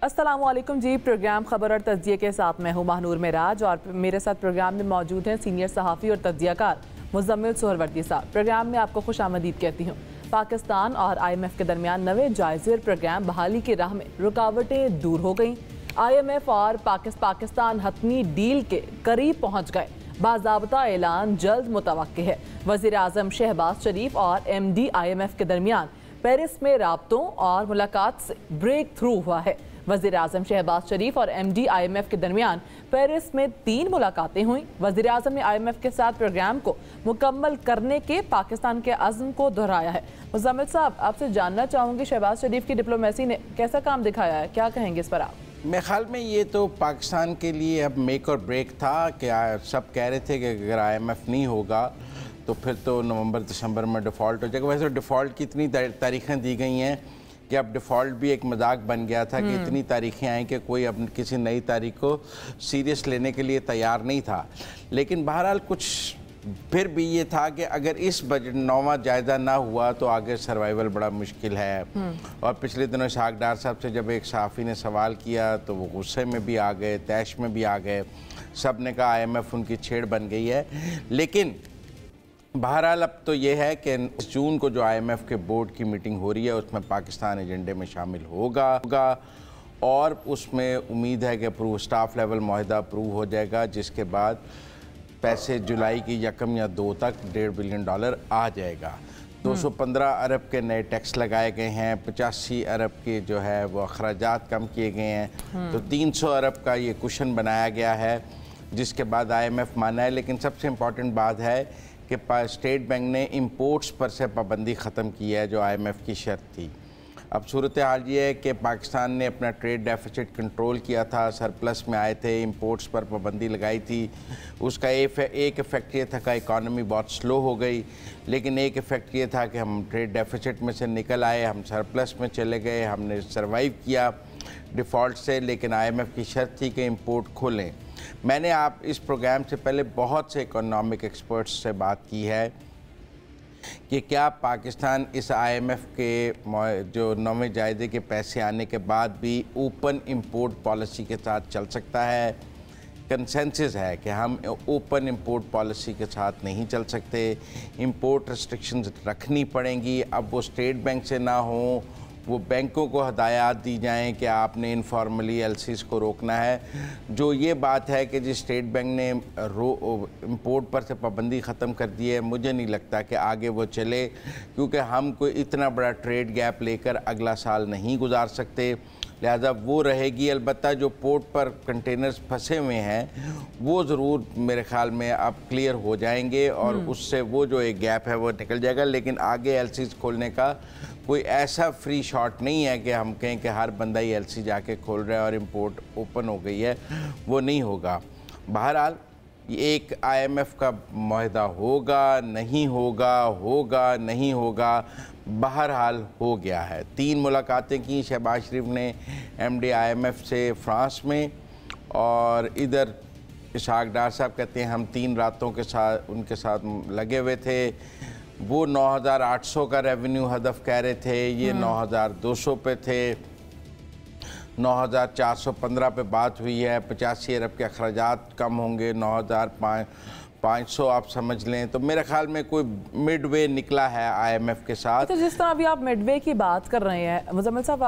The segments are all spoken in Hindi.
अस्सलामुअलैकुम जी। प्रोग्राम खबर और तज्जिए के साथ मैं हूँ महानूर मेराज और मेरे साथ प्रोग्राम में मौजूद हैं सीनियर सहाफ़ी और तज्जियाकार मुज़म्मिल सोहरवर्दी साहब। प्रोग्राम में आपको खुशामदीद कहती हूँ। पाकिस्तान और IMF के दरमियान नवे जायज़े प्रोग्राम बहाली की राह में रुकावटें दूर हो गईं। IMF और पाकिस्तान हतमी डील के करीब पहुँच गए। बाज़ाब्ता ऐलान जल्द मुतवक्किह है। वज़ीर आज़म शहबाज शरीफ और MD IMF के दरमियान पेरिस में राब्तों और मुलाकात से ब्रेक थ्रू हुआ है। वज़ीर आज़म शहबाज शरीफ और MD IMF के दरमियान पेरिस में 3 मुलाकातें हुई। वज़ीर आज़म ने IMF के साथ प्रोग्राम को मुकम्मल करने के पाकिस्तान के अज़्म को दोहराया है। मुज़म्मिल साहब, आपसे जानना चाहूँगी शहबाज शरीफ की डिप्लोमेसी ने कैसा काम दिखाया है, क्या कहेंगे इस पर आप? मेरे ख्याल में ये तो पाकिस्तान के लिए अब मेक और ब्रेक था कि सब कह रहे थे कि अगर IMF नहीं होगा तो फिर तो नवंबर दिसंबर में डिफ़ॉल्ट हो जाएगा। वैसे डिफ़ॉल्ट की इतनी तारीखें दी गई हैं कि अब डिफ़ॉल्ट भी एक मजाक बन गया था कि इतनी तारीखें आई कि कोई अब किसी नई तारीख को सीरियस लेने के लिए तैयार नहीं था। लेकिन बहरहाल कुछ फिर भी ये था कि अगर इस बजट 9वां जायज़ा ना हुआ तो आगे सर्वाइवल बड़ा मुश्किल है। और पिछले दिनों इसहाक डार साहब से जब एक सहाफ़ी ने सवाल किया तो वो गुस्से में भी आ गए, तैश में भी आ गए। सब ने कहा IMF उनकी छेड़ बन गई है। लेकिन बहरहाल अब तो ये है कि जून को जो IMF के बोर्ड की मीटिंग हो रही है उसमें पाकिस्तान एजेंडे में शामिल होगा और उसमें उम्मीद है कि स्टाफ लेवल मुआहदा अप्रूव हो जाएगा, जिसके बाद पैसे जुलाई की 1 या 2 तक $1.5 बिलियन आ जाएगा। 215 अरब के नए टैक्स लगाए गए हैं, 85 अरब के जो है वो अखराजात कम किए गए हैं, तो 300 अरब का ये कुशन बनाया गया है, जिसके बाद IMF माना है। लेकिन सबसे इम्पॉर्टेंट बात है कि स्टेट बैंक ने इंपोर्ट्स पर से पाबंदी ख़त्म की है जो IMF की शर्त थी। अब सूरत हाल ये है कि पाकिस्तान ने अपना ट्रेड डेफिसिट कंट्रोल किया था, सरप्लस में आए थे, इंपोर्ट्स पर पाबंदी लगाई थी। उसका एक इफ़ेक्ट ये था कि इकॉनमी बहुत स्लो हो गई, लेकिन एक इफ़ेक्ट ये था कि हम ट्रेड डेफिसिट में से निकल आए, हम सरप्लस में चले गए, हमने सर्वाइव किया डिफ़ॉल्ट से। लेकिन IMF की शर्त थी कि इंपोर्ट खोलें। मैंने आप इस प्रोग्राम से पहले बहुत से इकोनॉमिक एक्सपर्ट्स से बात की है कि क्या पाकिस्तान इस IMF के जो 9वें जायज़े के पैसे आने के बाद भी ओपन इंपोर्ट पॉलिसी के साथ चल सकता है। कंसेंसस है कि हम ओपन इंपोर्ट पॉलिसी के साथ नहीं चल सकते, इंपोर्ट रिस्ट्रिक्शंस रखनी पड़ेंगी। अब वो स्टेट बैंक से ना हो, वो बैंकों को हदायत दी जाएं कि आपने इनफॉर्मली LCs को रोकना है। जो ये बात है कि जिस स्टेट बैंक ने इंपोर्ट पर से पाबंदी ख़त्म कर दी है, मुझे नहीं लगता कि आगे वो चले, क्योंकि हम कोई इतना बड़ा ट्रेड गैप लेकर अगला साल नहीं गुजार सकते। लिहाजा वो रहेगी। अलबत्ता जो पोर्ट पर कंटेनर्स फंसे हुए हैं वो ज़रूर मेरे ख़्याल में अब क्लियर हो जाएंगे और उससे वो जो एक गैप है वो निकल जाएगा। लेकिन आगे LCs खोलने का कोई ऐसा फ्री शॉट नहीं है कि हम कहें कि हर बंदा ही LC जाके खोल रहा है और इंपोर्ट ओपन हो गई है, वो नहीं होगा। बहरहाल एक IMF का मुआहदा होगा नहीं होगा, होगा नहीं होगा, बहरहाल हो गया है। 3 मुलाकातें की शहबाज शरीफ ने MD IMF से फ्रांस में, और इधर इसहाक डार साहब कहते हैं हम 3 रातों के साथ उनके साथ लगे हुए थे। वो 9,800 का रेवेन्यू हदफ कह रहे थे, ये 9,200 पे थे, 9,415 पे बात हुई है। 85 अरब के अखराजात कम होंगे, 9,500 आप समझ लें। तो मेरे ख्याल में कोई मिडवे निकला है IMF के साथ। तो जिस तरह अभी आप मिडवे की बात कर रहे हैं मुज़म्मिल साहब,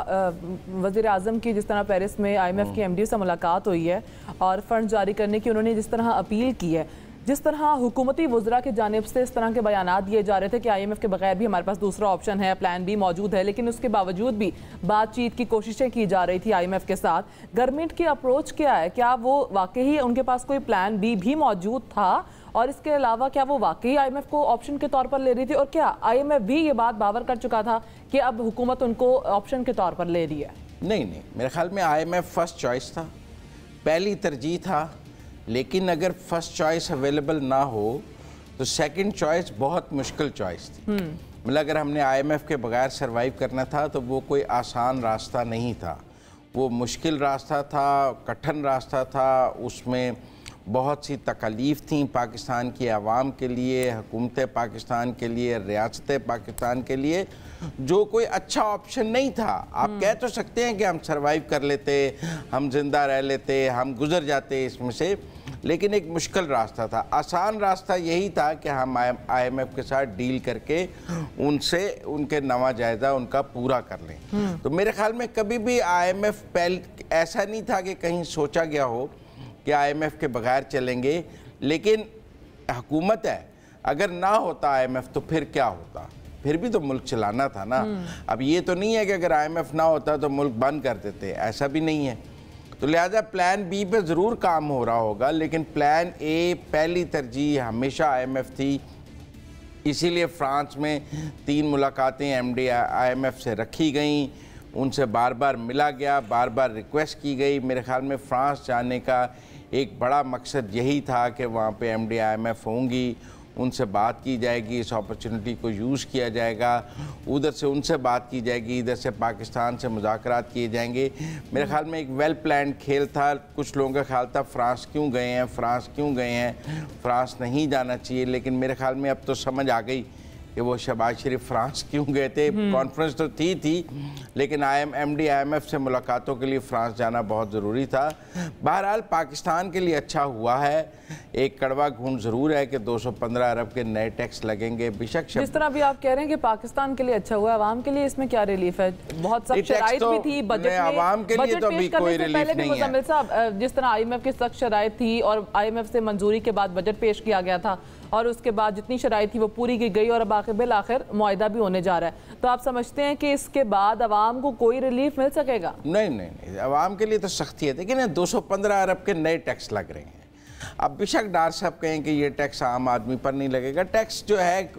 वज़ीर आज़म की जिस तरह पेरिस में IMF की MD से मुलाकात हुई है और फंड जारी करने की उन्होंने जिस तरह अपील की है, जिस तरह हुकूमती वज़रा की जानिब से इस तरह के बयानात दिए जा रहे थे कि IMF के बगैर भी हमारे पास दूसरा ऑप्शन है, प्लान B मौजूद है, लेकिन उसके बावजूद भी बातचीत की कोशिशें की जा रही थी IMF के साथ, गवर्नमेंट की अप्रोच क्या है? क्या वो वाकई उनके पास कोई प्लान B भी मौजूद था, और इसके अलावा क्या वो वाकई IMF को ऑप्शन के तौर पर ले रही थी, और क्या IMF भी ये बात बावर कर चुका था कि अब हुकूमत उनको ऑप्शन के तौर पर ले रही है? नहीं, मेरे ख्याल में IMF फर्स्ट चॉइस था, पहली तरजीह था। लेकिन अगर फर्स्ट चॉइस अवेलेबल ना हो तो सेकंड चॉइस बहुत मुश्किल चॉइस थी। मतलब अगर हमने IMF के बगैर सरवाइव करना था तो वो कोई आसान रास्ता नहीं था, वो मुश्किल रास्ता था, कठिन रास्ता था। उसमें बहुत सी तकलीफ़ थी पाकिस्तान की आवाम के लिए, हुकूमत पाकिस्तान के लिए, रियासत पाकिस्तान के लिए, जो कोई अच्छा ऑप्शन नहीं था। आप कह तो सकते हैं कि हम सर्वाइव कर लेते, हम जिंदा रह लेते, हम गुजर जाते इसमें से, लेकिन एक मुश्किल रास्ता था। आसान रास्ता यही था कि हम IMF के साथ डील करके उनसे उनके नवा जायज़ा उनका पूरा कर लें। तो मेरे ख्याल में कभी भी IMF पहले ऐसा नहीं था कि कहीं सोचा गया हो कि IMF के बगैर चलेंगे, लेकिन हुकूमत है, अगर ना होता IMF तो फिर क्या होता, फिर भी तो मुल्क चलाना था ना। अब ये तो नहीं है कि अगर IMF ना होता तो मुल्क बंद कर देते, ऐसा भी नहीं है। तो लिहाजा प्लान बी पे ज़रूर काम हो रहा होगा, लेकिन प्लान ए पहली तरजीह हमेशा IMF थी। इसीलिए फ्रांस में 3 मुलाकातें IMF से रखी गईं, उनसे बार बार मिला गया, बार बार रिक्वेस्ट की गई। मेरे ख्याल में फ्रांस जाने का एक बड़ा मकसद यही था कि वहाँ पे IMF होंगी, उनसे बात की जाएगी, इस अपॉर्चुनिटी को यूज़ किया जाएगा, उधर से उनसे बात की जाएगी, इधर से पाकिस्तान से मुज़ाकरात किए जाएंगे। मेरे ख्याल में एक वेल प्लान खेल था। कुछ लोगों का ख्याल था फ्रांस क्यों गए हैं, फ्रांस क्यों गए हैं, फ्रांस नहीं जाना चाहिए, लेकिन मेरे ख्याल में अब तो समझ आ गई कि वो शहबाज शरीफ फ्रांस क्यों गए थे। कॉन्फ्रेंस तो थी, लेकिन IMF से मुलाकातों के लिए फ्रांस जाना बहुत ज़रूरी था। बहरहाल पाकिस्तान के लिए अच्छा हुआ है। एक कड़वा घून ज़रूर है कि 215 अरब के नए टैक्स लगेंगे। बेशक जिस तरह भी आप कह रहे हैं कि पाकिस्तान के लिए अच्छा हुआ, आवाम के लिए इसमें क्या रिलीफ है? बहुत सख्त शराइत भी थी बजट में, आवाम के लिए तो अभी कोई रिलीफ नहीं है। मुज़म्मिल साहब, जिस तरह IMF की सख्त शराइत थी और IMF से मंजूरी के बाद बजट पेश किया गया था और उसके बाद जितनी शराइत थी वो पूरी की गई और अब बिल आखिर मुआहदा भी होने जा रहा है, तो आप समझते हैं कि इसके बाद आवाम को कोई रिलीफ मिल सकेगा? नहीं, आवाम के लिए तो सख्ती है, लेकिन 215 अरब के नए टैक्स लग रहे हैं। अब बेशक डार साहब कहें कि ये टैक्स आम आदमी पर नहीं लगेगा। टैक्स जो है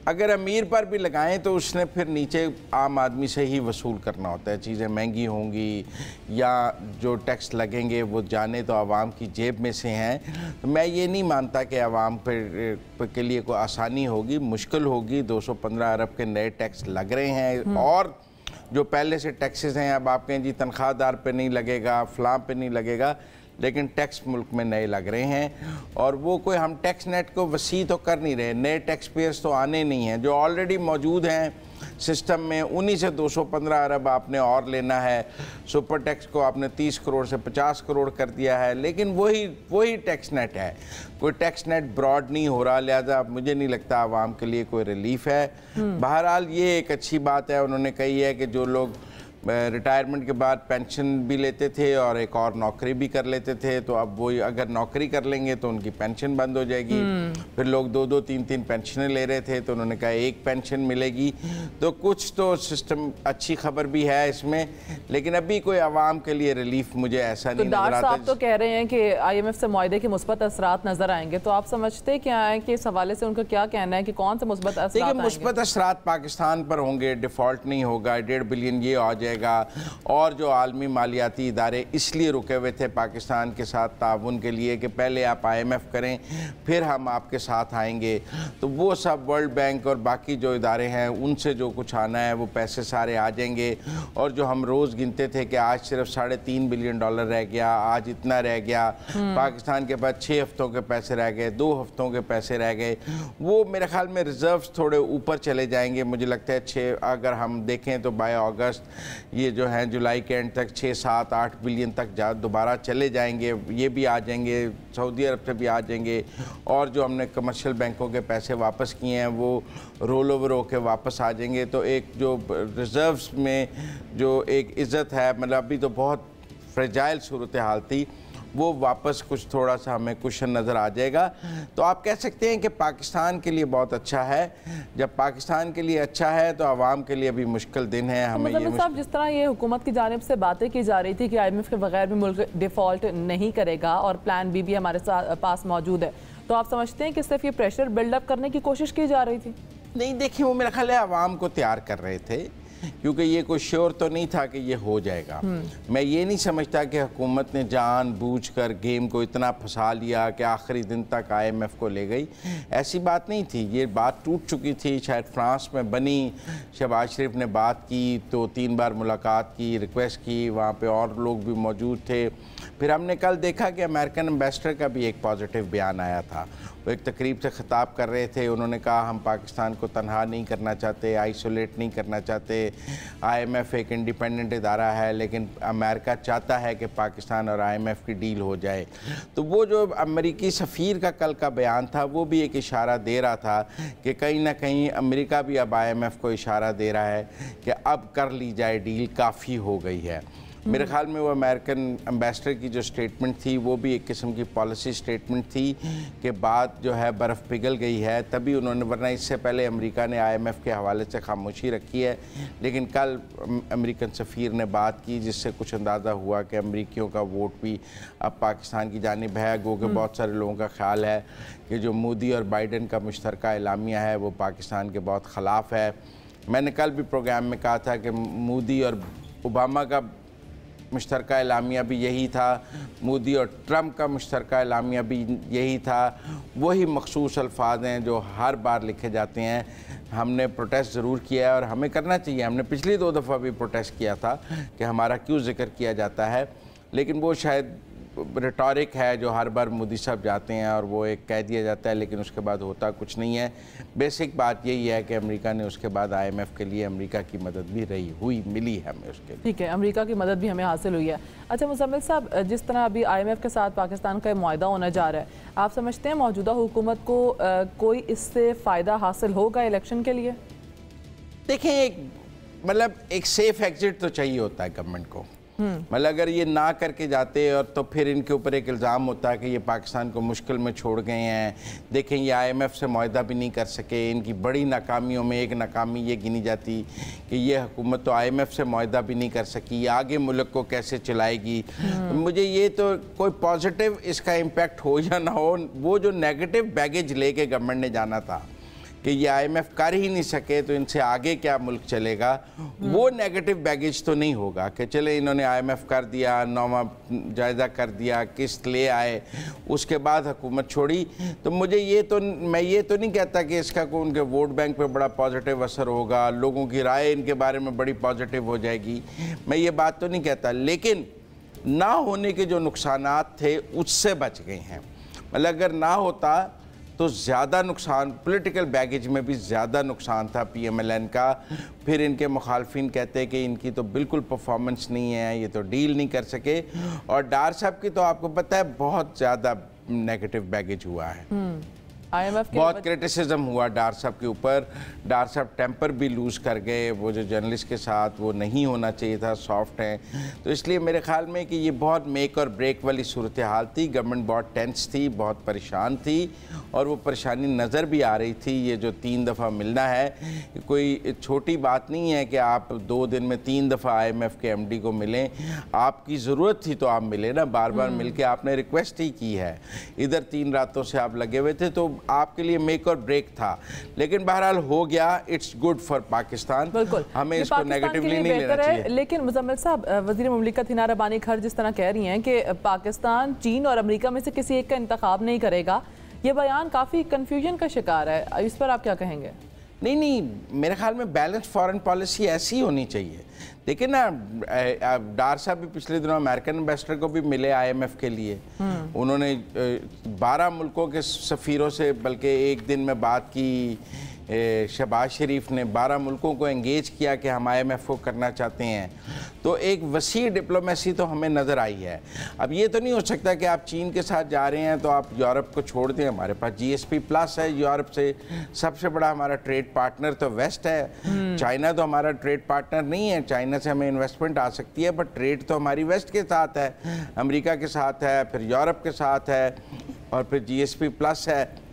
अगर अमीर पर भी लगाएं तो उसने फिर नीचे आम आदमी से ही वसूल करना होता है। चीज़ें महंगी होंगी या जो टैक्स लगेंगे वो जाने तो आवाम की जेब में से हैं। तो मैं ये नहीं मानता कि आवाम पर के लिए कोई आसानी होगी, मुश्किल होगी। 215 अरब के नए टैक्स लग रहे हैं और जो पहले से टैक्सेस हैं, अब आप कहें जी तनख्वाहदार पे नहीं लगेगा, फलां पे नहीं लगेगा, लेकिन टैक्स मुल्क में नए लग रहे हैं और वो कोई हम टैक्स नेट को वसी तो कर नहीं रहे। नए टैक्स पेयर्स तो आने नहीं हैं, जो ऑलरेडी मौजूद हैं सिस्टम में, उन्हीं से 215 अरब आपने और लेना है। सुपर टैक्स को आपने 30 करोड़ से 50 करोड़ कर दिया है, लेकिन वही टैक्स नेट है, कोई टैक्स नेट ब्रॉड नहीं हो रहा। लिहाजा मुझे नहीं लगता आवाम के लिए कोई रिलीफ है। बहरहाल ये एक अच्छी बात है, उन्होंने कही है कि जो लोग रिटायरमेंट के बाद पेंशन भी लेते थे और एक और नौकरी भी कर लेते थे, तो अब वो अगर नौकरी कर लेंगे तो उनकी पेंशन बंद हो जाएगी। फिर लोग 2-2, 3-3 पेंशनें ले रहे थे, तो उन्होंने कहा एक पेंशन मिलेगी। तो कुछ तो सिस्टम अच्छी खबर भी है इसमें, लेकिन अभी कोई आवाम के लिए रिलीफ मुझे ऐसा नहीं नजर आता। आप तो कह रहे हैं कि IMF से मुआहदे के मुस्बत असरात नजर आएंगे, तो आप समझते क्या है कि इस हवाले से उनका क्या कहना है कि कौन से मुस्बत असरात आएंगे? मुस्बत असरात पाकिस्तान पर होंगे, डिफॉल्ट नहीं होगा, 1.5 बिलियन ये आ जाएगा। और जो आलमी मालियाती इदारे इसलिए रुके हुए थे पाकिस्तान के साथ ताउन के लिए कि पहले आप IMF करें फिर हम आपके साथ आएंगे, तो वो सब वर्ल्ड बैंक और बाकी जो इदारे हैं उनसे जो कुछ आना है वो पैसे सारे आ जाएंगे। और जो हम रोज़ गिनते थे कि आज सिर्फ $3.5 बिलियन रह गया, आज इतना रह गया, पाकिस्तान के पास 6 हफ्तों के पैसे रह गए, 2 हफ्तों के पैसे रह गए, वो मेरे ख्याल में रिजर्व्स थोड़े ऊपर चले जाएंगे। मुझे लगता है अगर हम देखें तो बाय अगस्त ये जो है जुलाई के एंड तक 6, 7, 8 बिलियन तक दोबारा चले जाएंगे। ये भी आ जाएंगे, सऊदी अरब से भी आ जाएंगे, और जो हमने कमर्शियल बैंकों के पैसे वापस किए हैं वो रोल ओवर होकर वापस आ जाएंगे। तो एक जो रिजर्व्स में जो एक इज़्ज़त है, मतलब अभी तो बहुत फ्रेजाइल सूरत हाल थी, वो वापस कुछ थोड़ा सा हमें कुशन नज़र आ जाएगा। तो आप कह सकते हैं कि पाकिस्तान के लिए बहुत अच्छा है। जब पाकिस्तान के लिए अच्छा है तो आवाम के लिए भी मुश्किल दिन है। हमें ये साहब, जिस तरह ये हुकूमत की जानिब से बातें की जा रही थी कि IMF के बगैर भी मुल्क डिफ़ॉल्ट नहीं करेगा और प्लान बी भी हमारे पास मौजूद है, तो आप समझते हैं कि सिर्फ ये प्रेशर बिल्डअप करने की कोशिश की जा रही थी? नहीं, देखिए वो मेरा ख्याल है आवाम को तैयार कर रहे थे। क्योंकि ये कोई श्योर तो नहीं था कि ये हो जाएगा। मैं ये नहीं समझता कि हुकूमत ने जानबूझकर गेम को इतना फंसा लिया कि आखिरी दिन तक IMF को ले गई। ऐसी बात नहीं थी, ये बात टूट चुकी थी। शायद फ्रांस में बनी, शहबाज शरीफ ने बात की तो 3 बार मुलाकात की, रिक्वेस्ट की, वहाँ पे और लोग भी मौजूद थे। फिर हमने कल देखा कि अमेरिकन एम्बेसडर का भी एक पॉजिटिव बयान आया था। वो एक तकरीब से ख़िताब कर रहे थे, उन्होंने कहा हम पाकिस्तान को तनहा नहीं करना चाहते, आइसोलेट नहीं करना चाहते। IMF एक इंडिपेंडेंट इदारा है, लेकिन अमेरिका चाहता है कि पाकिस्तान और IMF की डील हो जाए। तो वो जो अमेरिकी सफ़ीर का कल का बयान था वो भी एक इशारा दे रहा था कि कहीं ना कहीं अमेरिका भी अब IMF को इशारा दे रहा है कि अब कर ली जाए डील, काफ़ी हो गई है। मेरे ख्याल में वो अमेरिकन एम्बेसडर की जो स्टेटमेंट थी वो भी एक किस्म की पॉलिसी स्टेटमेंट थी कि बात जो है बर्फ़ पिघल गई है, तभी उन्होंने, वरना इससे पहले अमेरिका ने IMF के हवाले से खामोशी रखी है। लेकिन कल अमेरिकन सफ़ीर ने बात की जिससे कुछ अंदाज़ा हुआ कि अमेरिकियों का वोट भी अब पाकिस्तान की जानिब है। गो कि बहुत सारे लोगों का ख्याल है कि जो मोदी और बाइडन का मुश्तरका एलामिया है वो पाकिस्तान के बहुत ख़िलाफ़ है। मैंने कल भी प्रोग्राम में कहा था कि मोदी और ओबामा का मुश्तरका एलामिया भी यही था, मोदी और ट्रंप का मुश्तरका एलामिया भी यही था। वही मखसूस अल्फाज हैं जो हर बार लिखे जाते हैं। हमने प्रोटेस्ट ज़रूर किया है और हमें करना चाहिए। हमने पिछली 2 दफ़ा भी प्रोटेस्ट किया था कि हमारा क्यों जिक्र किया जाता है, लेकिन वो शायद रिटॉरिक है जो हर बार मोदी साहब जाते हैं और वो एक कह दिया जाता है, लेकिन उसके बाद होता कुछ नहीं है। बेसिक बात यही है कि अमेरिका ने उसके बाद IMF के लिए अमेरिका की मदद भी मिली है हमें उसके लिए। ठीक है, अमेरिका की मदद भी हमें हासिल हुई है। अच्छा मुज़म्मिल साहब, जिस तरह अभी IMF के साथ पाकिस्तान का मुआहदा होने जा रहा है, आप समझते हैं मौजूदा हुकूमत को कोई इससे फ़ायदा हासिल होगा इलेक्शन के लिए? देखें, एक सेफ एग्जिट तो चाहिए होता है गवर्नमेंट को। मतलब अगर ये ना करके जाते और तो फिर इनके ऊपर एक इल्ज़ाम होता है कि ये पाकिस्तान को मुश्किल में छोड़ गए हैं। देखें, ये IMF से मुआहदा भी नहीं कर सके। इनकी बड़ी नाकामियों में एक नाकामी ये गिनी जाती कि ये हुकूमत तो IMF से मुआहदा भी नहीं कर सकी, आगे मुल्क को कैसे चलाएगी। मुझे ये तो कोई पॉजिटिव इसका इम्पेक्ट हो या ना हो, वो जो नेगेटिव बैगेज लेके गवर्नमेंट ने जाना था कि ये IMF कर ही नहीं सके तो इनसे आगे क्या मुल्क चलेगा, वो नेगेटिव बैगेज तो नहीं होगा कि चले इन्होंने IMF कर दिया, नौवा जायज़ा कर दिया, किस्त ले आए, उसके बाद हुकूमत छोड़ी। तो मैं ये तो नहीं कहता कि इसका कोई उनके वोट बैंक पे बड़ा पॉजिटिव असर होगा, लोगों की राय इनके बारे में बड़ी पॉजिटिव हो जाएगी, मैं ये बात तो नहीं कहता। लेकिन ना होने के जो नुकसानात थे उससे बच गए हैं। मतलब अगर ना होता तो ज़्यादा नुकसान, पॉलिटिकल बैगेज में भी ज़्यादा नुकसान था PMLN का। फिर इनके मुखालफिन कहते हैं कि इनकी तो बिल्कुल परफॉर्मेंस नहीं है, ये तो डील नहीं कर सके। और डार साहब की तो आपको पता है बहुत ज़्यादा नेगेटिव बैगेज हुआ है। IMF के बहुत क्रिटिसिज्म हुआ डार साहब के ऊपर। डार साहब टेम्पर भी लूज़ कर गए, वो जो जर्नलिस्ट के साथ वो नहीं होना चाहिए था, सॉफ्ट हैं। तो इसलिए मेरे ख्याल में कि ये बहुत मेक और ब्रेक वाली सूरत हाल थी। गवर्नमेंट बहुत टेंस थी, बहुत परेशान थी और वो परेशानी नज़र भी आ रही थी। ये जो 3 दफ़ा मिलना है कोई छोटी बात नहीं है कि आप 2 दिन में 3 दफ़ा IMF के MD को मिलें। आपकी ज़रूरत थी तो आप मिले ना, बार बार मिल के आपने रिक्वेस्ट ही की है। इधर 3 रातों से आप लगे हुए थे तो आपके लिए मेक और ब्रेक था, लेकिन बहरहाल हो गया। इट्स गुड फॉर पाकिस्तान, बिल्कुल हमें इसको नेगेटिवली नहीं लेना चाहिए। लेकिन मुज़म्मिल साहब, वज़ीर मुमलिकत हिना रब्बानी खैर जिस तरह कह रही हैं कि पाकिस्तान चीन और अमेरिका में से किसी एक का इंतखाब नहीं करेगा, ये बयान काफ़ी कन्फ्यूजन का शिकार है। इस पर आप क्या कहेंगे? नहीं, मेरे ख्याल में बैलेंस फॉरेन पॉलिसी ऐसी होनी चाहिए। देखिए ना, डार साहब भी पिछले दिनों अमेरिकन एम्बेसडर को भी मिले IMF के लिए। उन्होंने 12 मुल्कों के सफ़ीरों से बल्कि एक दिन में बात की। शहबाज शरीफ ने 12 मुल्कों को एंगेज किया कि हम IMF को करना चाहते हैं। तो एक वसी डिप्लोमेसी तो हमें नज़र आई है। अब ये तो नहीं हो सकता कि आप चीन के साथ जा रहे हैं तो आप यूरोप को छोड़ दें। हमारे पास GSP+ है, यूरोप से सबसे बड़ा हमारा ट्रेड पार्टनर तो वेस्ट है। चाइना तो हमारा ट्रेड पार्टनर नहीं है, चाइना से हमें इन्वेस्टमेंट आ सकती है, बट ट्रेड तो हमारी वेस्ट के साथ है, अमेरिका के साथ है, फिर यूरोप के साथ है और फिर GSP+ है।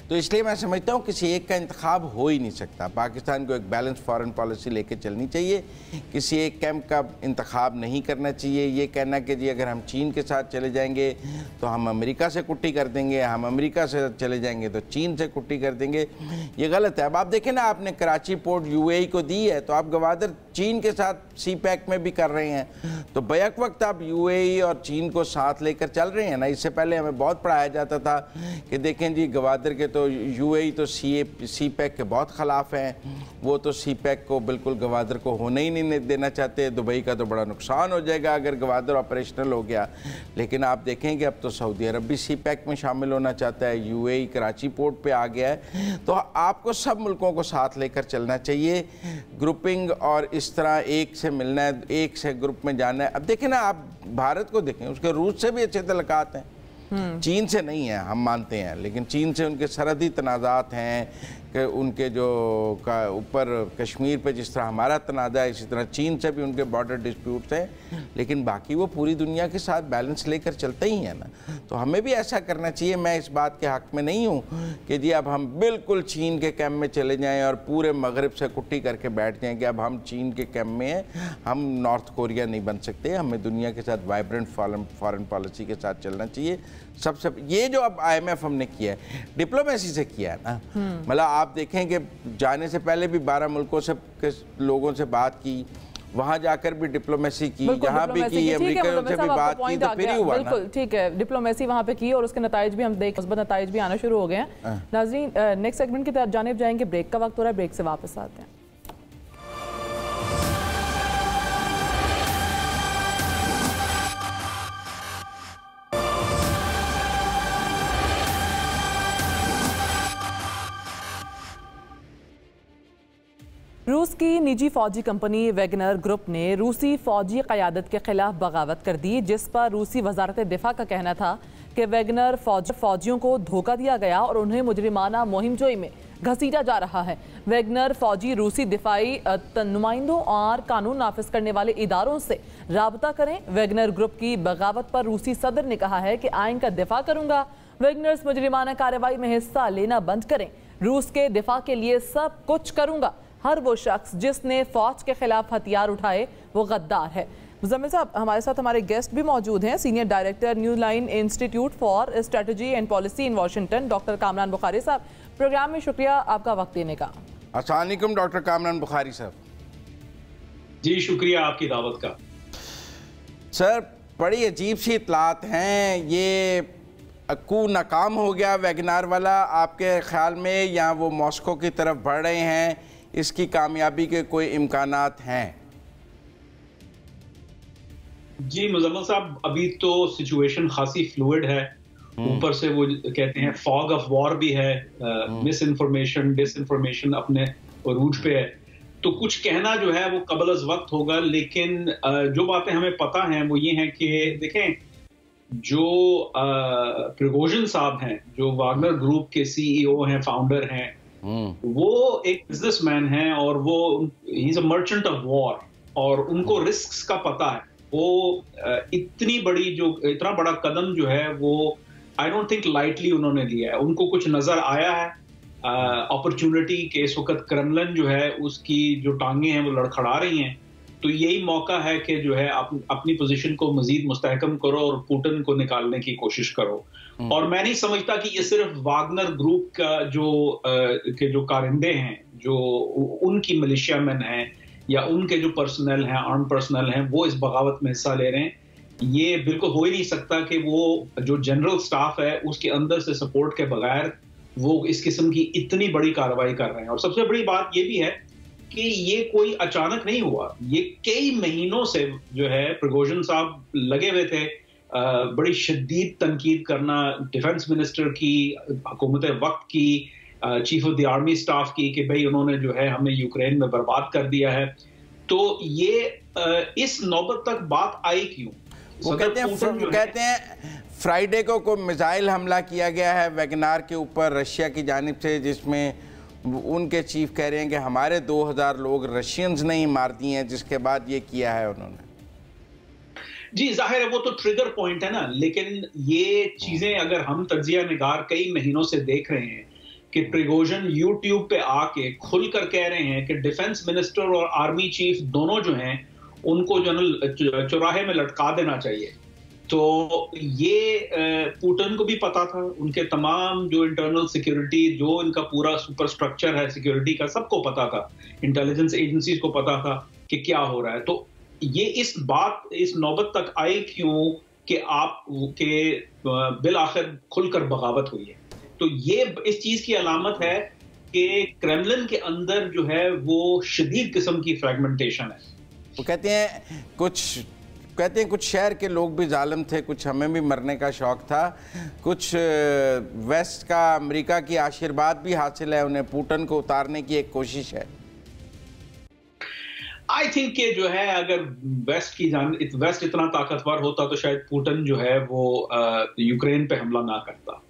तो इसलिए मैं समझता हूँ किसी एक का इंतखाब हो ही नहीं सकता। पाकिस्तान को एक बैलेंस फॉरेन पॉलिसी लेके चलनी चाहिए, किसी एक कैंप का इंतखाब नहीं करना चाहिए। ये कहना कि जी अगर हम चीन के साथ चले जाएंगे तो हम अमेरिका से कुट्टी कर देंगे, हम अमेरिका से चले जाएंगे तो चीन से कुट्टी कर देंगे, ये गलत है। अब आप देखें ना, आपने कराची पोर्ट यूएई को दी है तो आप गवादर चीन के साथ सी पैक में भी कर रहे हैं, तो बैक वक्त आप यूएई और चीन को साथ लेकर चल रहे हैं ना। इससे पहले हमें बहुत पढ़ाया जाता था कि देखें जी गवादर के तो यूएई तो सी पैक के बहुत ख़िलाफ़ हैं, वो तो सी पैक को बिल्कुल गवादर को होने ही नहीं देना चाहते, दुबई का तो बड़ा नुकसान हो जाएगा अगर गवादर ऑपरेशनल हो गया। लेकिन आप देखें कि अब तो सऊदी अरब भी सी पैक में शामिल होना चाहता है, यूएई कराची पोर्ट पे आ गया है। तो आपको सब मुल्कों को साथ लेकर चलना चाहिए, ग्रुपिंग और इस तरह एक से मिलना है, एक से ग्रुप में जाना है। अब देखें ना, आप भारत को देखें, उसके रूस से भी अच्छे तल्लुकात हैं, चीन से नहीं है, हम मानते हैं, लेकिन चीन से उनके सरहदी तनाज़ात हैं कि उनके जो ऊपर कश्मीर पे जिस तरह हमारा तनाज़ा है, इसी तरह चीन से भी उनके बॉर्डर डिस्प्यूट्स हैं, लेकिन बाकी वो पूरी दुनिया के साथ बैलेंस लेकर चलते ही हैं ना। तो हमें भी ऐसा करना चाहिए। मैं इस बात के हक़ में नहीं हूँ कि जी अब हम बिल्कुल चीन के कैंप में चले जाएँ और पूरे मगरब से कुट्टी करके बैठ जाएँ कि अब हम चीन के कैंप में हैं, हम नॉर्थ कोरिया नहीं बन सकते। हमें दुनिया के साथ वाइब्रेंट फॉरेन पॉलिसी के साथ चलना चाहिए। सबसे ये जो अब IMF हमने किया है, डिप्लोमेसी से किया है ना, मतलब आप देखें कि जाने से पहले भी 12 मुल्कों से के लोगों से बात की, वहाँ जाकर भी डिप्लोमेसी की, यहाँ भी की, अमेरिका से भी बात की, तो फिर ही हुआ ना। बिल्कुल ठीक है, डिप्लोमेसी वहाँ पे की और उसके नताइज भी हम देख, मुस्बत नताइज भी आना शुरू हो गए हैं। नाज़रीन, नेक्स्ट सेगमेंट की जानिब जाएंगे, ब्रेक का वक्त हो रहा है, ब्रेक से वापस आते हैं। रूस की निजी फौजी कंपनी वैगनर ग्रुप ने रूसी फौजी क़यादत के खिलाफ बगावत कर दी, जिस पर रूसी वजारत दिफा का कहना था कि वैगनर फौजियों को धोखा दिया गया और उन्हें मुजरिमाना मुहिमजोई में घसीटा जा रहा है। वैगनर फौजी रूसी दिफाई नुमाइंदों और कानून नाफिज करने वाले इदारों से राबता करें। वैगनर ग्रुप की बगावत पर रूसी सदर ने कहा है कि आइन का दिफा करूंगा, वैगनर्स मुजरिमाना कार्रवाई में हिस्सा लेना बंद करें, रूस के दिफा के लिए सब कुछ करूंगा। हर वो शख्स जिसने फौज के खिलाफ हथियार उठाए वो गद्दार है। मुज़म्मिल साहब, हमारे साथ हमारे गेस्ट भी मौजूद हैं, senior director new line institute for strategy and policy in Washington, doctor Kamran Bukhari साहब। प्रोग्राम में शुक्रिया आपका वक्त देने का। अस्सलाम वालेकुम डॉक्टर कामरान बुखारी साहब। जी शुक्रिया आपकी दावत का। सर, बड़ी अजीब सी इतलात हैं, ये कू नाकाम हो गया वैगनार वाला आपके ख्याल में, या वो मॉस्को की तरफ बढ़ रहे हैं, इसकी कामयाबी के कोई इम्कानात हैं? जी मुज़म्मिल साहब, अभी तो सिचुएशन खासी फ्लूइड है, ऊपर से वो कहते हैं फॉग ऑफ वॉर भी है, मिस इन्फॉर्मेशन डिसइंफॉर्मेशन अपने उरूज पे है, तो कुछ कहना जो है वो कबल अज़ वक्त होगा। लेकिन जो बातें हमें पता हैं वो ये हैं कि देखें, जो प्रिगोजिन साहब हैं, जो वागनर ग्रुप के CEO हैं, फाउंडर हैं, वो एक बिजनेसमैन है और वो he is a merchant of war, और उनको रिस्क्स का पता है। वो इतना बड़ा कदम जो है वो आई डोंट थिंक लाइटली उन्होंने लिया है। उनको कुछ नजर आया है अपॉर्चुनिटी के इस वक्त क्रेमलिन जो है उसकी जो टांगे हैं वो लड़खड़ा रही हैं, तो यही मौका है कि जो है अपनी पोजीशन को मजीद मुस्तहकम करो और पुतिन को निकालने की कोशिश करो। और मैं नहीं समझता कि ये सिर्फ वागनर ग्रुप का जो कारिंदे हैं, जो उनकी मिलिशियामैन हैं या उनके जो पर्सनल हैं, आर्म पर्सनल हैं, वो इस बगावत में हिस्सा ले रहे हैं। ये बिल्कुल हो ही नहीं सकता कि वो जो जनरल स्टाफ है उसके अंदर से सपोर्ट के बगैर वो इस किस्म की इतनी बड़ी कार्रवाई कर रहे हैं। और सबसे बड़ी बात ये भी है कि ये कोई अचानक नहीं हुआ, ये कई महीनों से जो है प्रिगोजिन साहब लगे हुए थे बड़ी शदीद तनकीद करना डिफेंस मिनिस्टर की, हुकूमत वक्त की, chief of the army staff की, कि भाई उन्होंने जो है हमें यूक्रेन में बर्बाद कर दिया है। तो ये इस नौबत तक बात आई क्यों? वो कहते हैं फ्राइडे को कोई मिसाइल हमला किया गया है वैगनार के ऊपर रशिया की जानिब से, जिसमें उनके चीफ कह रहे हैं कि हमारे 2000 लोग रशियंस ने ही मार दिए हैं, जिसके बाद ये किया है उन्होंने। जी जाहिर है वो तो ट्रिगर पॉइंट है ना, लेकिन ये चीजें अगर हम तज्जिया निगार कई महीनों से देख रहे हैं कि प्रिगोजिन यूट्यूब पे आके खुलकर कह रहे हैं कि डिफेंस मिनिस्टर और आर्मी चीफ दोनों जो हैं उनको जो चौराहे में लटका देना चाहिए। तो ये पुतिन को भी पता था, उनके तमाम जो इंटरनल सिक्योरिटी, जो इनका पूरा सुपर स्ट्रक्चर है सिक्योरिटी का, सबको पता था, इंटेलिजेंस एजेंसीज को पता था कि क्या हो रहा है। तो ये इस नौबत तक आई क्यों कि आप के बिल आखिर खुलकर बगावत हुई है। तो ये इस चीज की अलामत है कि क्रेमलिन के अंदर जो है वो शदीद किस्म की फ्रैगमेंटेशन है। वो कहते हैं कुछ शहर के लोग भी जालिम थे, कुछ हमें भी मरने का शौक था, कुछ वेस्ट का अमेरिका की आशीर्वाद भी हासिल है उन्हें, पुतिन को उतारने की एक कोशिश है। आई थिंक कि जो है अगर वेस्ट इतना ताकतवर होता तो शायद पुतिन जो है वो यूक्रेन पे हमला ना करता।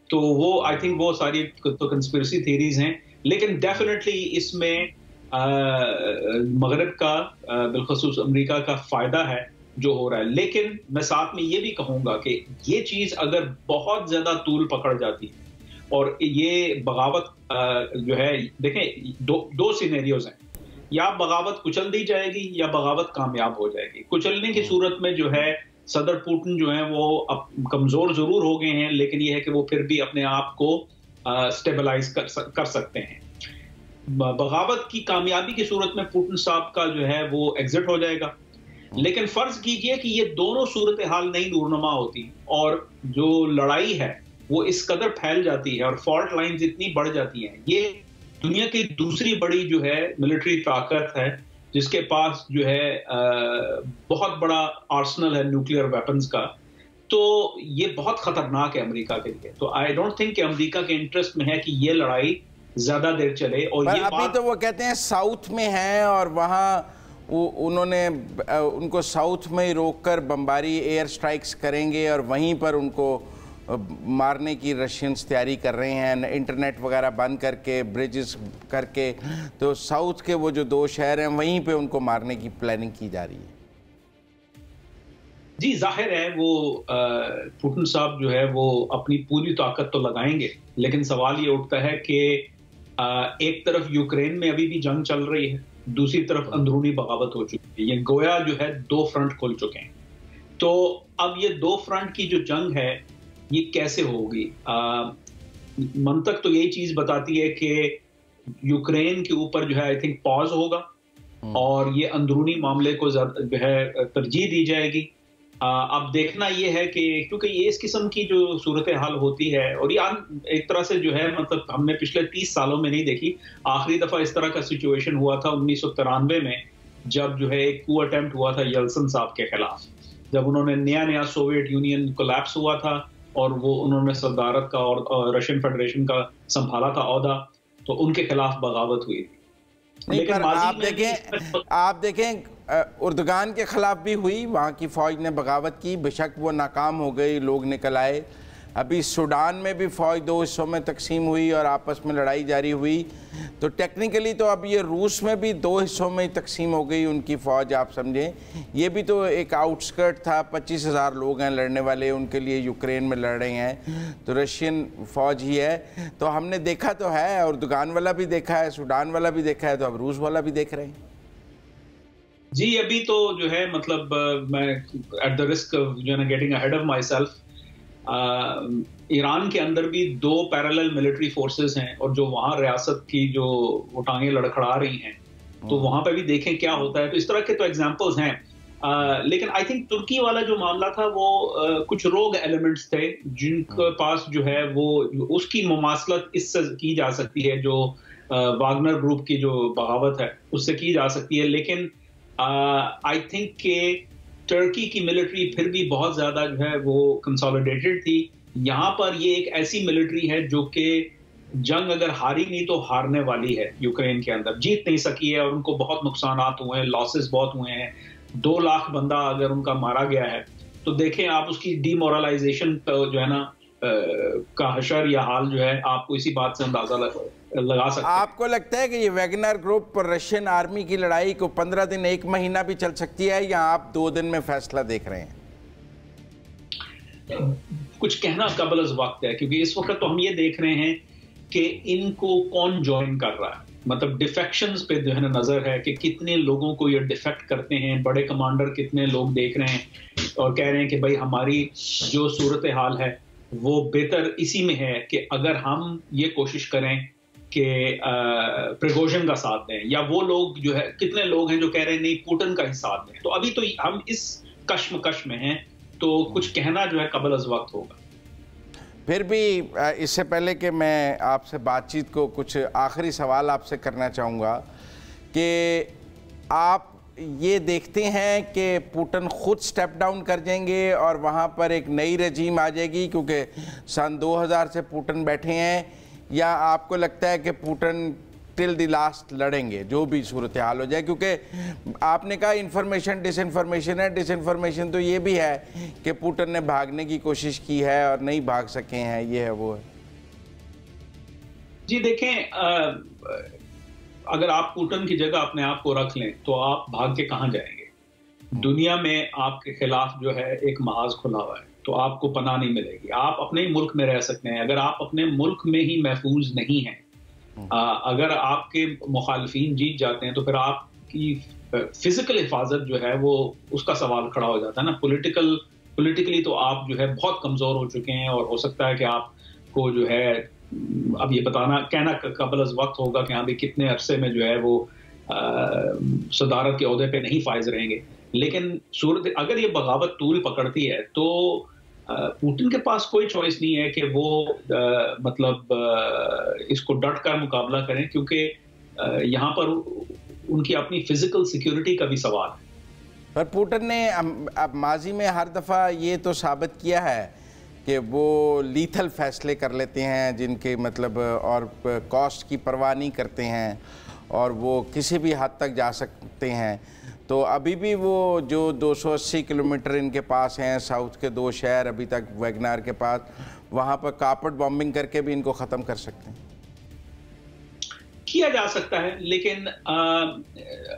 तो वो आई थिंक वो सारी तो कंस्पिरेसी थ्योरीज हैं, लेकिन डेफिनेटली इसमें मगरब का बिलखसूस अमेरिका का फायदा है जो हो रहा है। लेकिन मैं साथ में ये भी कहूंगा कि ये चीज अगर बहुत ज्यादा तूल पकड़ जाती है और ये बगावत जो है, देखें दो सिनेरियोज हैं, या बगावत कुचल दी जाएगी या बगावत कामयाब हो जाएगी। कुचलने की सूरत में जो है सदर पुतिन जो है वो अब कमजोर जरूर हो गए हैं, लेकिन ये है कि वो फिर भी अपने आप को स्टेबलाइज कर सकते हैं। बगावत की कामयाबी की सूरत में पुतिन साहब का जो है वो एग्जिट हो जाएगा। लेकिन फर्ज कीजिए कि ये दोनों सूरत हाल नहीं नूरनुमा होती और जो लड़ाई है वो इस कदर फैल जाती है और फॉल्ट लाइंस इतनी बढ़ जाती हैं। ये दुनिया की दूसरी बड़ी जो है मिलिट्री ताकत है जिसके पास जो है बहुत बड़ा आर्सनल है न्यूक्लियर वेपन्स का। तो ये बहुत खतरनाक है अमेरिका के लिए। तो आई डोंट थिंक कि अमेरिका के इंटरेस्ट में है कि ये लड़ाई ज्यादा देर चले। और ये अभी तो वो कहते हैं साउथ में है और वहाँ उन्होंने उनको साउथ में ही रोककर बमबारी एयर स्ट्राइक्स करेंगे और वहीं पर उनको मारने की रशियंस तैयारी कर रहे हैं, इंटरनेट वगैरह बंद करके, ब्रिजेस करके। तो साउथ के वो जो 2 शहर हैं वहीं पे उनको मारने की प्लानिंग की जा रही है। जी जाहिर है वो पुतिन साहब जो है वो अपनी पूरी ताकत तो लगाएंगे, लेकिन सवाल ये उठता है कि एक तरफ यूक्रेन में अभी भी जंग चल रही है, दूसरी तरफ अंदरूनी बगावत हो चुकी है। ये गोया जो है 2 फ्रंट खुल चुके हैं। तो अब ये 2 फ्रंट की जो जंग है ये कैसे होगी? मंतक तो यही चीज बताती है कि यूक्रेन के ऊपर जो है आई थिंक पॉज होगा और ये अंदरूनी मामले को जो है तरजीह दी जाएगी। अब देखना ये है कि क्योंकि ये इस किस्म की जो सूरत हाल होती है और ये एक तरह से जो है मतलब हमने पिछले 30 सालों में नहीं देखी। आखिरी दफा इस तरह का सिचुएशन हुआ था 1993 में, जब जो है एक कू अटेम्प्ट हुआ था येल्सिन साहब के खिलाफ, जब उन्होंने नया सोवियत यूनियन कोलैप्स हुआ था और वो उन्होंने सदारत का और रशियन फेडरेशन का संभाला था ओहदा, तो उनके खिलाफ बगावत हुई थी। लेकिन आप देखें उर्दगान के खिलाफ भी हुई, वहाँ की फ़ौज ने बगावत की, बेशक वो नाकाम हो गई, लोग निकल आए। अभी सूडान में भी फ़ौज 2 हिस्सों में तकसीम हुई और आपस में लड़ाई जारी हुई। तो टेक्निकली तो अब ये रूस में भी 2 हिस्सों में तकसीम हो गई उनकी फ़ौज, आप समझें। ये भी तो एक आउटस्कर्ट था, 25,000 लोग हैं लड़ने वाले, उनके लिए यूक्रेन में लड़ रहे हैं, तो रशियन फ़ौज ही है। तो हमने देखा तो है, उर्दगान वाला भी देखा है, सूडान वाला भी देखा है, तो अब रूस वाला भी देख रहे हैं। जी अभी तो जो है मतलब मैं एट द रिस्क जो है ना getting ahead of my self, Iran के अंदर भी 2 पैरेलल मिलिट्री फोर्सेस हैं और जो वहाँ रियासत की जो वो टांगे लड़खड़ा रही हैं, तो वहाँ पे भी देखें क्या होता है। तो इस तरह के तो एग्जांपल्स हैं। लेकिन आई थिंक तुर्की वाला जो मामला था वो कुछ रोग एलिमेंट्स थे जिनके पास जो है वो उसकी मुमासलत इससे की जा सकती है, जो वागनर ग्रुप की जो बगावत है उससे की जा सकती है। लेकिन आई थिंक के टर्की की मिलिट्री फिर भी बहुत ज्यादा जो है वो कंसोलिडेटेड थी। यहाँ पर ये एक ऐसी मिलिट्री है जो कि जंग अगर हारी नहीं तो हारने वाली है, यूक्रेन के अंदर जीत नहीं सकी है और उनको बहुत नुकसानात हुए हैं, लॉसेस बहुत हुए हैं। 2 लाख बंदा अगर उनका मारा गया है तो देखें आप उसकी डीमोरलाइजेशन जो है ना का हशर या हाल जो है आपको इसी बात से अंदाजा लगा सकते हैं। आपको लगता है कि ये वैगनर ग्रुप पर रशियन आर्मी की लड़ाई को 15 दिन 1 महीना भी चल सकती है या आप 2 दिन में फैसला देख रहे हैं? कुछ कहना कबल वक्त है, क्योंकि इस वक्त तो हम ये देख रहे हैं कि इनको कौन ज्वाइन कर रहा है, मतलब डिफेक्शंस पे जो है ना नजर है कि कितने लोगों को ये डिफेक्ट करते हैं, बड़े कमांडर कितने लोग देख रहे हैं और कह रहे हैं कि भाई हमारी जो सूरत हाल है वो बेहतर इसी में है कि अगर हम ये कोशिश करें कि प्रिगोजिन का साथ दें, या वो लोग जो है कितने लोग हैं जो कह रहे हैं नहीं पुतिन का ही साथ दें। तो अभी तो हम इस कश्मकश में हैं, तो कुछ कहना जो है कबल अज़ वक्त होगा। फिर भी इससे पहले कि मैं आपसे बातचीत को कुछ आखिरी सवाल आपसे करना चाहूँगा कि आप ये देखते हैं कि पुतिन खुद स्टेप डाउन कर जाएंगे और वहाँ पर एक नई रजीम आ जाएगी, क्योंकि सन 2000 से पुतिन बैठे हैं, या आपको लगता है कि पुतिन टिल द लास्ट लड़ेंगे जो भी सूरत हाल हो जाए? क्योंकि आपने कहा इन्फॉर्मेशन डिसइन्फॉर्मेशन है, डिसइन्फॉर्मेशन तो ये भी है कि पुतिन ने भागने की कोशिश की है और नहीं भाग सके हैं, ये है वो है। जी देखें, अगर आप पुतिन की जगह अपने आप को रख लें तो आप भाग के कहाँ जाएंगे? दुनिया में आपके खिलाफ जो है एक महाज खुला हुआ है, तो आपको पनाह नहीं मिलेगी। आप अपने ही मुल्क में रह सकते हैं, अगर आप अपने मुल्क में ही महफूज नहीं हैं, अगर आपके मुखालफीन जीत जाते हैं तो फिर आपकी फिजिकल हिफाजत जो है वो उसका सवाल खड़ा हो जाता है ना। पॉलिटिकली तो आप जो है बहुत कमज़ोर हो चुके हैं, और हो सकता है कि आपको जो है अब ये कहना कबल अज़ वक्त होगा कि हाँ भी कितने अरसे में जो है वो सदारत के ओहदे पे नहीं फाइज रहेंगे। लेकिन सूरत अगर ये बगावत तूल पकड़ती है तो पुतिन के पास कोई चॉइस नहीं है कि वो इसको डट कर मुकाबला करें, क्योंकि यहाँ पर उनकी अपनी फिजिकल सिक्योरिटी का भी सवाल है। पर पुतिन ने अब माजी में हर दफ़ा ये तो साबित किया है कि वो लीथल फैसले कर लेते हैं जिनके मतलब और कॉस्ट की परवाह नहीं करते हैं, और वो किसी भी हद तक जा सकते हैं। तो अभी भी वो जो 280 किलोमीटर इनके पास हैं, साउथ के 2 शहर अभी तक वैगनार के पास, वहाँ पर कारपेट बॉम्बिंग करके भी इनको ख़त्म कर सकते हैं। किया जा सकता है, लेकिन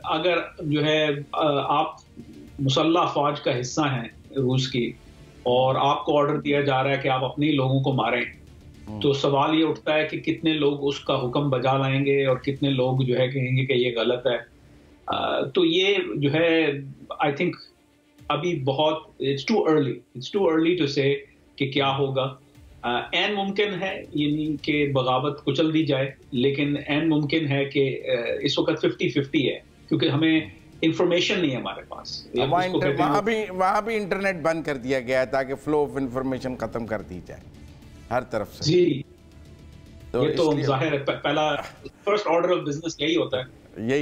अगर जो है आप मुसल्लह फौज का हिस्सा हैं रूस की, और आपको ऑर्डर दिया जा रहा है कि आप अपने लोगों को मारें, तो सवाल ये उठता है कि कितने लोग उसका हुक्म बजा लाएंगे और कितने लोग जो है कहेंगे कि ये गलत है। तो ये जो है आई थिंक अभी बहुत इट्स टू अर्ली टू से कि क्या होगा। एन मुमकिन है यानी कि बगावत कुचल दी जाए, लेकिन एन मुमकिन है कि इस वक्त 50-50 है, क्योंकि हमें इंफॉर्मेशन नहीं है हमारे पास। वहाँ भी इंटरनेट बंद कर दिया गया है ताकि फ्लो ऑफ इंफॉर्मेशन खत्म कर दी जाए हर तरफ से। जी, तो ये तो जाहिर है पहला फर्स्ट ऑर्डर ऑफ बिजनेस यही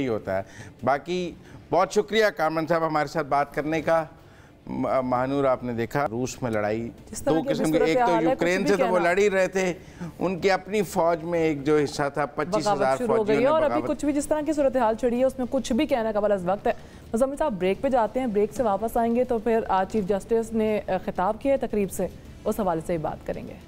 होता है। बाकी बहुत शुक्रिया कामरान साहब हमारे साथ बात करने का। महानूर, आपने देखा रूस में लड़ाई 2 किस्म की, एक तो यूक्रेन से तो वो लड़ ही रहे थे, उनकी अपनी फौज में एक जो हिस्सा था 25,000 फौजियों ने, और अभी कुछ भी जिस तरह की सूरत हाल छिड़ी है उसमें कुछ भी कहना कबल अज़ वक्त है। मुज़म्मिल साहब ब्रेक पे जाते हैं, ब्रेक से वापस आएंगे तो फिर आज चीफ जस्टिस ने खिताब किया तकरीब से, उस हवाले से ही बात करेंगे।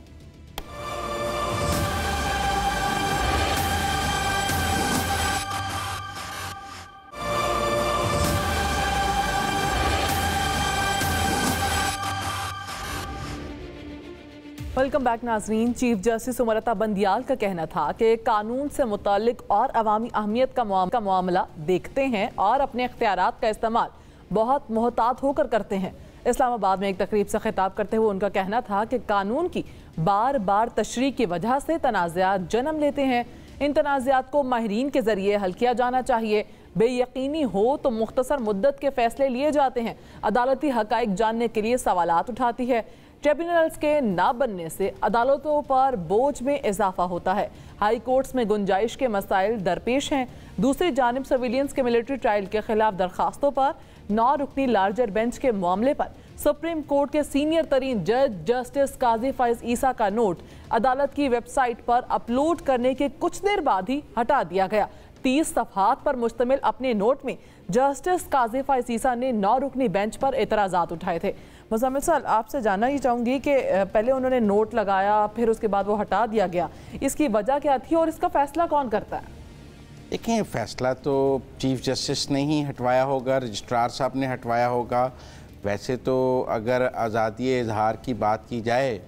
वेलकम बैक नाजरीन। चीफ जस्टिस उमरता बंदियाल का कहना था कि कानून से मुतालिक और अवामी अहमियत का मामला देखते हैं और अपने इख्तियारात का इस्तेमाल बहुत मोहतात होकर करते हैं। इस्लामाबाद में एक तकरीब से खिताब करते हुए उनका कहना था कि कानून की बार बार तशरीह की वजह से तनाज़ात जन्म लेते हैं। इन तनाज़ात को माहिरीन के जरिए हल किया जाना चाहिए। बेयकीनी हो तो मुख्तसर मुद्दत के फैसले लिए जाते हैं। अदालती हक़ाइक़ जानने के लिए सवालात उठाती है। ट्रिब्यूनल्स के ना बनने से अदालतों पर बोझ में इजाफा होता है। हाई कोर्ट्स में गुंजाइश के मसाइल दरपेश हैं। दूसरी जानिब सिविलियंस के मिलिट्री ट्रायल के खिलाफ दरखास्तों पर 9 रुकनी लार्जर बेंच के मामले पर सुप्रीम कोर्ट के सीनियर तरीन जज जस्टिस काजी फाइज ईसा का नोट अदालत की वेबसाइट पर अपलोड करने के कुछ देर बाद ही हटा दिया गया। 30 सफ़हात पर मुश्तमिल अपने नोट में जस्टिस काजी फाइज ईसा ने 9 रुकनी बेंच पर एतराज़ात उठाए थे। मुज़म्मिल साहब, आपसे जानना ही चाहूँगी कि पहले उन्होंने नोट लगाया, फिर उसके बाद वो हटा दिया गया, इसकी वजह क्या थी और इसका फैसला कौन करता है? देखिए, फैसला तो चीफ जस्टिस ने ही हटवाया होगा, रजिस्ट्रार साहब ने हटवाया होगा। वैसे तो अगर आज़ादी इजहार की बात की जाए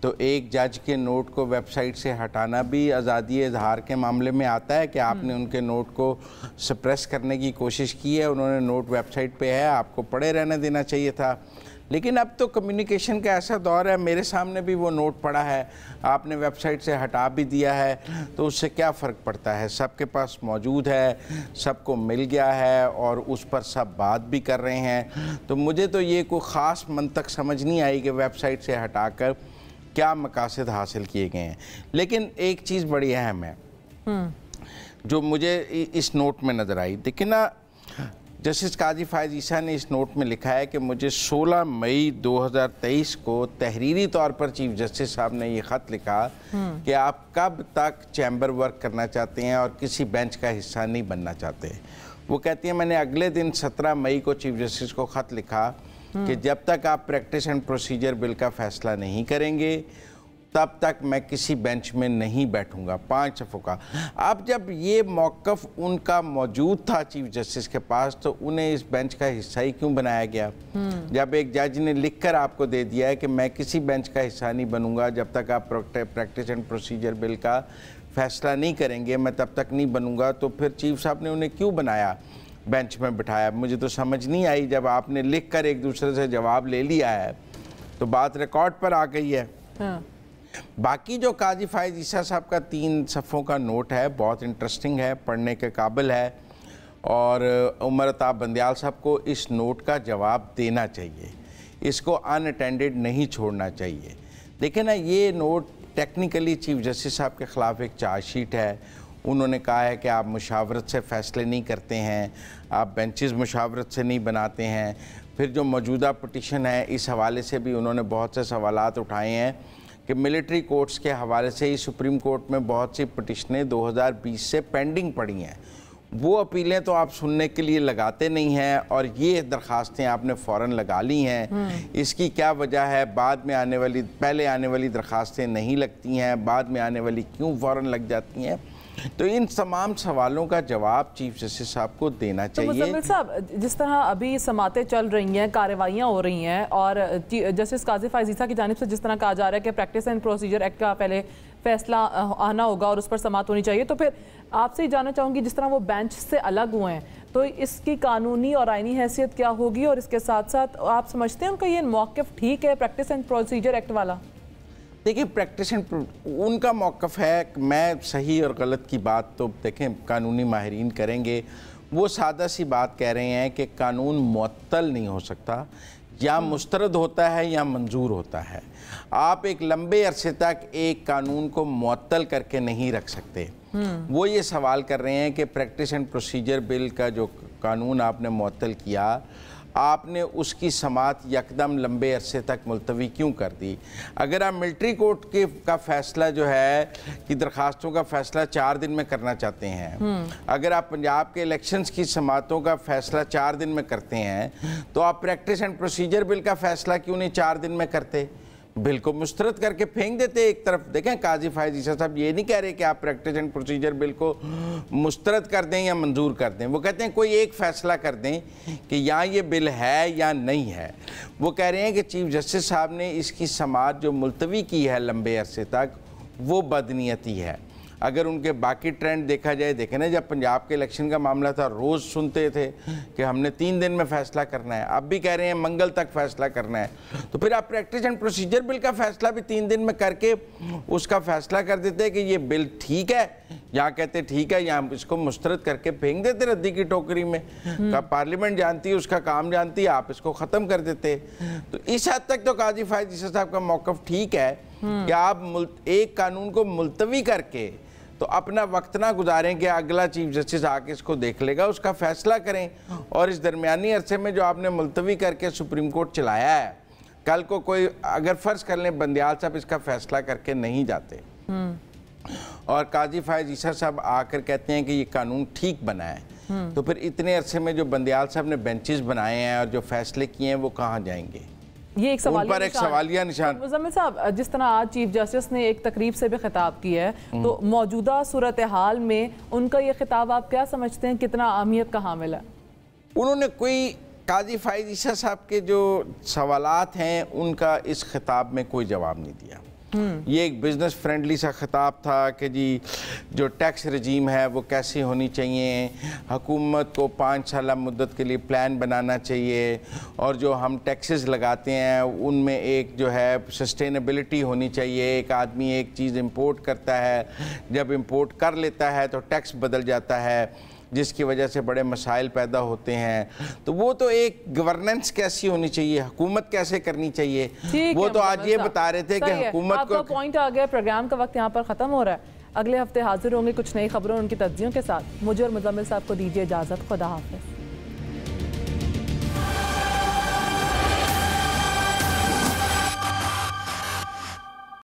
तो एक जज के नोट को वेबसाइट से हटाना भी आज़ादी इजहार के मामले में आता है कि आपने उनके नोट को सप्रेस करने की कोशिश की है, उन्होंने नोट वेबसाइट पे है, आपको पड़े रहने देना चाहिए था। लेकिन अब तो कम्युनिकेशन का ऐसा दौर है, मेरे सामने भी वो नोट पड़ा है, आपने वेबसाइट से हटा भी दिया है, तो उससे क्या फ़र्क पड़ता है? सबके पास मौजूद है, सबको मिल गया है और उस पर सब बात भी कर रहे हैं। तो मुझे तो ये कोई ख़ास मंतक समझ नहीं आई कि वेबसाइट से हटाकर क्या मकासद हासिल किए गए हैं। लेकिन एक चीज़ बड़ी अहम है जो मुझे इस नोट में नज़र आई। देखिए ना, जस्टिस काजी फायज़ ईसा ने इस नोट में लिखा है कि मुझे 16 मई 2023 को तहरीरी तौर पर चीफ जस्टिस साहब ने ये ख़त लिखा कि आप कब तक चैम्बर वर्क करना चाहते हैं और किसी बेंच का हिस्सा नहीं बनना चाहते। वो कहती हैं मैंने अगले दिन 17 मई को चीफ जस्टिस को ख़त लिखा कि जब तक आप प्रैक्टिस एंड प्रोसीजर बिल का फैसला नहीं करेंगे तब तक मैं किसी बेंच में नहीं बैठूंगा। 5 सफ़ों का। अब जब ये मौक़िफ़ उनका मौजूद था चीफ जस्टिस के पास, तो उन्हें इस बेंच का हिस्सा ही क्यों बनाया गया? जब एक जज ने लिखकर आपको दे दिया है कि मैं किसी बेंच का हिस्सा नहीं बनूंगा जब तक आप प्रैक्टिस एंड प्रोसीजर बिल का फैसला नहीं करेंगे, मैं तब तक नहीं बनूंगा, तो फिर चीफ साहब ने उन्हें क्यों बनाया, बेंच में बिठाया? मुझे तो समझ नहीं आई। जब आपने लिख कर एक दूसरे से जवाब ले लिया है तो बात रिकॉर्ड पर आ गई है। बाकी जो काजी फायज़ ईसा साहब का 3 सफ़ों का नोट है, बहुत इंटरेस्टिंग है, पढ़ने के काबिल है और उमर अताब बंदियाल साहब को इस नोट का जवाब देना चाहिए, इसको अनअटेंडेड नहीं छोड़ना चाहिए। देखिए ना, ये नोट टेक्निकली चीफ जस्टिस साहब के ख़िलाफ़ एक चार्जशीट है। उन्होंने कहा है कि आप मुशावरत से फ़ैसले नहीं करते हैं, आप बेंचेस मुशावरत से नहीं बनाते हैं। फिर जो मौजूदा पटिशन है, इस हवाले से भी उन्होंने बहुत से सवालात उठाए हैं कि मिलिट्री कोर्ट्स के हवाले से ही सुप्रीम कोर्ट में बहुत सी पटिशनें 2020 से पेंडिंग पड़ी हैं। वो अपीलें तो आप सुनने के लिए लगाते नहीं हैं और ये दरखास्तें आपने फ़ौरन लगा ली हैं। इसकी क्या वजह है? बाद में आने वाली, पहले आने वाली दरखास्तें नहीं लगती हैं, बाद में आने वाली क्यों फ़ौरन लग जाती हैं? तो इन तमाम सवालों का जवाब चीफ जस्टिस साहब को देना चाहिए। तो मुज़म्मिल साहब, जिस तरह अभी समातें चल रही हैं, कार्रवाइयाँ हो रही हैं और जस्टिस काजी फायज़ ईसा की जानिब से जिस तरह कहा जा रहा है कि प्रैक्टिस एंड प्रोसीजर एक्ट का पहले फैसला आना होगा और उस पर समात होनी चाहिए, तो फिर आपसे ही जानना चाहूँगी, जिस तरह वो बेंच से अलग हुए हैं तो इसकी कानूनी और आइनी हैसियत क्या होगी? और इसके साथ साथ आप समझते हैं उनका ये मौक़िफ़ ठीक है प्रैक्टिस एंड प्रोसीजर एक्ट वाला? देखिए, प्रैक्टिस एंड उनका मौक़िफ़ है, मैं सही और गलत की बात तो देखें कानूनी माहिरीन करेंगे। वो सादा सी बात कह रहे हैं कि कानून मुअत्तल नहीं हो सकता, या मुस्तरद होता है या मंजूर होता है। आप एक लंबे अरसे तक एक कानून को मुअत्तल करके नहीं रख सकते। वो ये सवाल कर रहे हैं कि प्रैक्टिस एंड प्रोसीजर बिल का जो कानून आपने मुअत्तल किया, आपने उसकी समात यकदम लंबे अरसे तक मुलतवी क्यों कर दी? अगर आप मिलिट्री कोर्ट के का फैसला जो है कि दरखास्तों का फैसला 4 दिन में करना चाहते हैं, अगर आप पंजाब के इलेक्शंस की समातों का फैसला 4 दिन में करते हैं, तो आप प्रैक्टिस एंड प्रोसीजर बिल का फैसला क्यों नहीं 4 दिन में करते? बिल को मुस्तरद करके फेंक देते एक तरफ। देखें, काजी फायज़ ईसा साहब ये नहीं कह रहे कि आप प्रैक्टिस एंड प्रोसीजर बिल को मुस्तरद कर दें या मंजूर कर दें। वो कहते हैं कोई एक फ़ैसला कर दें कि यहाँ ये बिल है या नहीं है। वो कह रहे हैं कि चीफ जस्टिस साहब ने इसकी समात जो मुलतवी की है लंबे अरसे तक, वो बदनीयती है। अगर उनके बाकी ट्रेंड देखा जाए, देखें ना, जब पंजाब के इलेक्शन का मामला था, रोज़ सुनते थे कि हमने 3 दिन में फ़ैसला करना है, अब भी कह रहे हैं मंगल तक फ़ैसला करना है। तो फिर आप प्रैक्टिस एंड प्रोसीजर बिल का फ़ैसला भी 3 दिन में करके उसका फ़ैसला कर देते कि ये बिल ठीक है, यहाँ कहते ठीक है, यहाँ इसको मुस्तरद करके फेंक देते रद्दी की टोकरी में। का पार्लियामेंट जानती है, उसका काम जानती है, आप इसको ख़त्म कर देते। तो इस हद तक तो काजी फायज़ ईसा साहब का मौक़िफ़ ठीक है कि आप एक कानून को मुलतवी करके तो अपना वक्त ना गुजारें कि अगला चीफ जस्टिस आके इसको देख लेगा, उसका फैसला करें। और इस दरमियानी अरसे में जो आपने मुलतवी करके सुप्रीम कोर्ट चलाया है, कल को कोई अगर फ़र्ज़ कर लें बंदियाल साहब इसका फैसला करके नहीं जाते और काजी फायज़ ईसा साहब आकर कहते हैं कि ये कानून ठीक बना है, तो फिर इतने अरसे में जो बंदियाल साहब ने बेंचेस बनाए हैं और जो फैसले किए हैं वो कहाँ जाएंगे? ये एक सवालिया निशान। मुज़म्मिल साहब, जिस तरह आज चीफ जस्टिस ने एक तकरीब से भी खिताब किया है, तो मौजूदा सूरत हाल में उनका ये खिताब आप क्या समझते हैं, कितना अहमियत का हामिल है? उन्होंने कोई, काजी फायज़ ईसा साहब के जो सवालात हैं उनका इस खिताब में कोई जवाब नहीं दिया। ये एक बिजनेस फ्रेंडली सा खिताब था कि जी जो टैक्स रजीम है वो कैसी होनी चाहिए, हुकूमत को 5 साल मुद्दत के लिए प्लान बनाना चाहिए और जो हम टैक्सेस लगाते हैं उनमें एक जो है सस्टेनेबिलिटी होनी चाहिए। एक आदमी एक चीज़ इंपोर्ट करता है, जब इंपोर्ट कर लेता है तो टैक्स बदल जाता है जिसकी वजह से बड़े मसाइल पैदा होते हैं। तो वो तो एक गवर्नेंस कैसी होनी चाहिए, हुकूमत कैसे करनी चाहिए, वो तो आज ये बता रहे थे कि हुकूमत को पॉइंट आ गया। प्रोग्राम का वक्त यहाँ पर ख़त्म हो रहा है। अगले हफ्ते हाजिर होंगे कुछ नई खबरों उनकी तज्जियों के साथ। मुझे और मुजम्मिल साहब को दीजिए इजाज़त। खुदा हाफ़िज़।